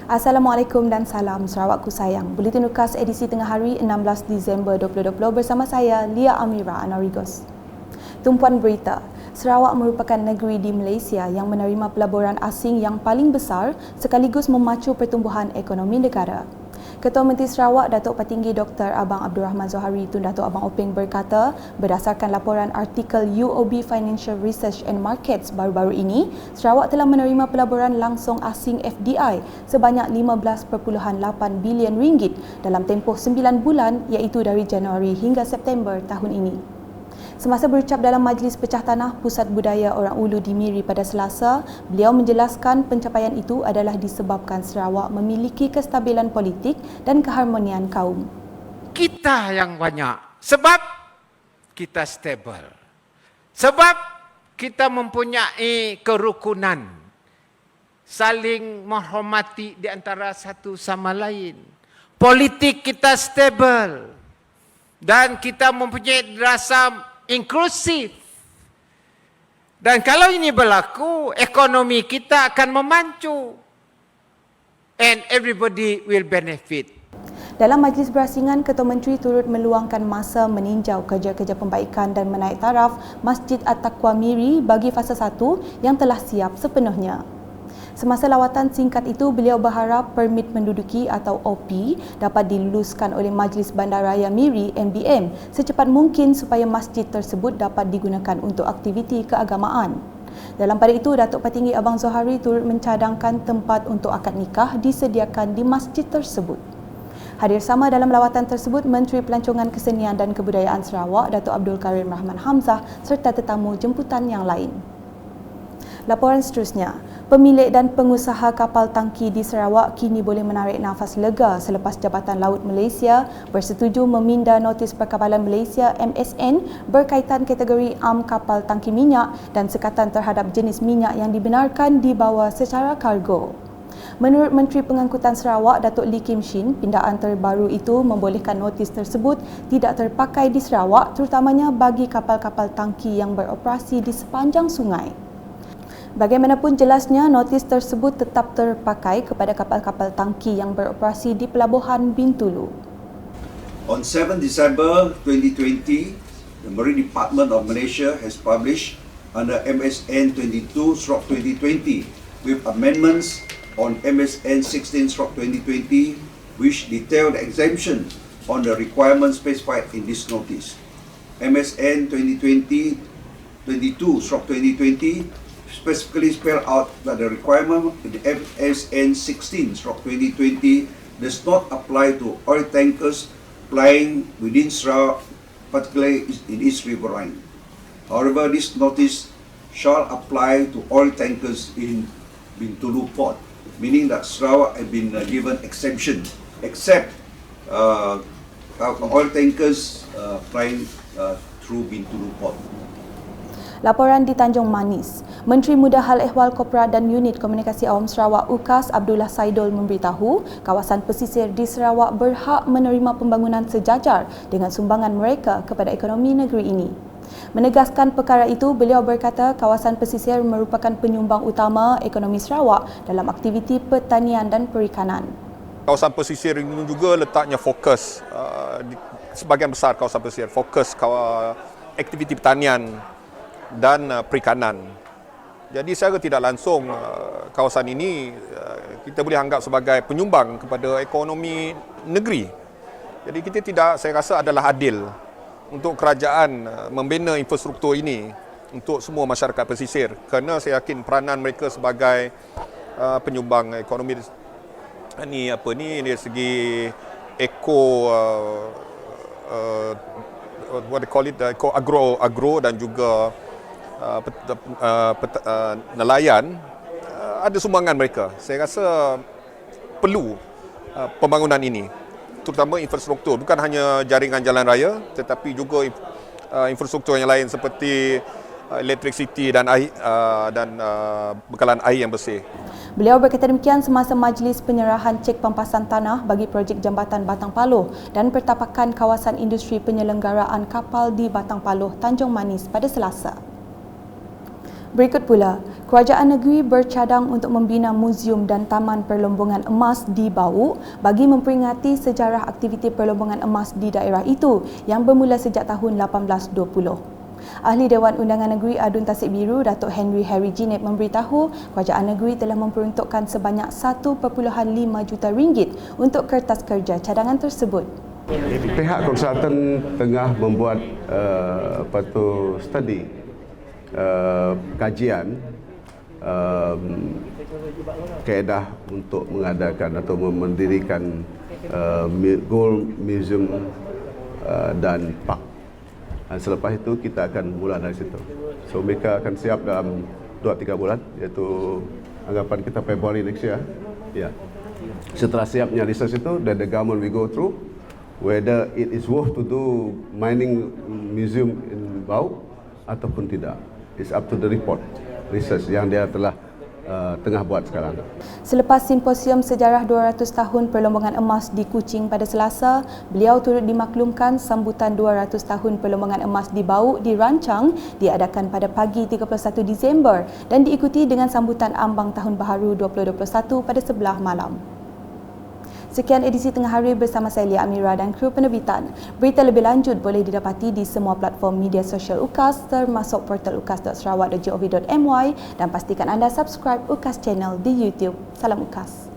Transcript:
Assalamualaikum dan salam Sarawakku sayang. Buletin Ukas edisi tengah hari 16 Disember 2020 bersama saya Lia Amira Anarigos. Tumpuan berita, Sarawak merupakan negeri di Malaysia yang menerima pelaburan asing yang paling besar sekaligus memacu pertumbuhan ekonomi negara. Ketua Menteri Sarawak Datuk Patinggi Dr. Abang Abdul Rahman Zohari Tun Datuk Abang Openg berkata, berdasarkan laporan artikel UOB Financial Research and Markets baru-baru ini, Sarawak telah menerima pelaburan langsung asing FDI sebanyak 15.8 bilion ringgit dalam tempoh 9 bulan iaitu dari Januari hingga September tahun ini. Semasa berucap dalam Majlis Pecah Tanah Pusat Budaya Orang Ulu di Miri pada Selasa, beliau menjelaskan pencapaian itu adalah disebabkan Sarawak memiliki kestabilan politik dan keharmonian kaum. Kita yang banyak sebab kita stabil. Sebab kita mempunyai kerukunan, saling menghormati di antara satu sama lain. Politik kita stabil dan kita mempunyai rasa inklusif. Dan kalau ini berlaku, ekonomi kita akan memancu and everybody will benefit. Dalam majlis berasingan, Ketua Menteri turut meluangkan masa meninjau kerja-kerja pembaikan dan menaik taraf Masjid At-Taqwa Miri bagi fasa 1 yang telah siap sepenuhnya. Semasa lawatan singkat itu, beliau berharap permit menduduki atau OP dapat diluluskan oleh Majlis Bandaraya Miri MBM secepat mungkin supaya masjid tersebut dapat digunakan untuk aktiviti keagamaan. Dalam pada itu, Datuk Patinggi Abang Zohari turut mencadangkan tempat untuk akad nikah disediakan di masjid tersebut. Hadir sama dalam lawatan tersebut Menteri Pelancongan Kesenian dan Kebudayaan Sarawak Datuk Abdul Karim Rahman Hamzah serta tetamu jemputan yang lain. Laporan seterusnya, pemilik dan pengusaha kapal tangki di Sarawak kini boleh menarik nafas lega selepas Jabatan Laut Malaysia bersetuju meminda notis Perkapalan Malaysia MSN berkaitan kategori am kapal tangki minyak dan sekatan terhadap jenis minyak yang dibenarkan dibawa secara kargo. Menurut Menteri Pengangkutan Sarawak Datuk Lee Kim Shin, pindaan terbaru itu membolehkan notis tersebut tidak terpakai di Sarawak terutamanya bagi kapal-kapal tangki yang beroperasi di sepanjang sungai. Bagaimanapun jelasnya, notis tersebut tetap terpakai kepada kapal-kapal tangki yang beroperasi di Pelabuhan Bintulu. On 7 December 2020, the Marine Department of Malaysia has published under MSN 22/2020 with amendments on MSN 16/2020 which detail the exemption on the requirements specified in this notice. MSN 2020-22/2020 specifically spell out that the requirement in the MSN 16/2020 does not apply to oil tankers plying within Sarawak, particularly in East Riverine. However, this notice shall apply to oil tankers in Bintulu Port, meaning that Sarawak has been given exemption, except oil tankers plying through Bintulu Port. Laporan di Tanjung Manis, Menteri Muda Hal Ehwal Korporat dan Unit Komunikasi Awam Sarawak UKAS Abdullah Saidul memberitahu kawasan pesisir di Sarawak berhak menerima pembangunan sejajar dengan sumbangan mereka kepada ekonomi negeri ini. Menegaskan perkara itu, beliau berkata kawasan pesisir merupakan penyumbang utama ekonomi Sarawak dalam aktiviti pertanian dan perikanan. Kawasan pesisir ini juga letaknya fokus, sebahagian besar kawasan pesisir fokus aktiviti pertanian dan perikanan. Jadi secara tidak langsung kawasan ini kita boleh anggap sebagai penyumbang kepada ekonomi negeri. Jadi saya rasa adalah adil untuk kerajaan membina infrastruktur ini untuk semua masyarakat pesisir kerana saya yakin peranan mereka sebagai penyumbang ekonomi ini dari segi agro dan juga nelayan ada sumbangan mereka. Saya rasa perlu pembangunan ini, terutama infrastruktur, bukan hanya jaringan jalan raya tetapi juga infrastruktur yang lain seperti elektrisiti dan bekalan air yang bersih. Beliau berkata demikian semasa majlis penyerahan cek pampasan tanah bagi projek Jambatan Batang Paloh dan pertapakan kawasan industri penyelenggaraan kapal di Batang Paloh, Tanjung Manis pada Selasa. Berikut pula, kerajaan negeri bercadang untuk membina muzium dan taman perlombongan emas di Bau bagi memperingati sejarah aktiviti perlombongan emas di daerah itu yang bermula sejak tahun 1820. Ahli Dewan Undangan Negeri Adun Tasik Biru, Datuk Henry Harry Jinip memberitahu kerajaan negeri telah memperuntukkan sebanyak 1.5 juta ringgit untuk kertas kerja cadangan tersebut. Pihak konsultan tengah membuat study, kajian kaedah untuk mengadakan atau mendirikan Gold Museum dan Park. Dan selepas itu kita akan mula dari situ. So mereka akan siap dalam 2-3 bulan, iaitu anggapan kita February next year. Ya. Setelah siapnya research itu, then the government will go through whether it is worth to do mining museum in Bau ataupun tidak. It's up to the report, research yang dia telah tengah buat sekarang. Selepas simposium sejarah 200 tahun perlombongan emas di Kuching pada Selasa, beliau turut dimaklumkan sambutan 200 tahun perlombongan emas di Bau dirancang diadakan pada pagi 31 Disember dan diikuti dengan sambutan ambang Tahun Baharu 2021 pada sebelah malam. Sekian edisi Tengah Hari bersama saya Lia Amira dan kru penerbitan. Berita lebih lanjut boleh didapati di semua platform media sosial UKAS termasuk portal ukas.sarawak.gov.my dan pastikan anda subscribe UKAS Channel di YouTube. Salam UKAS.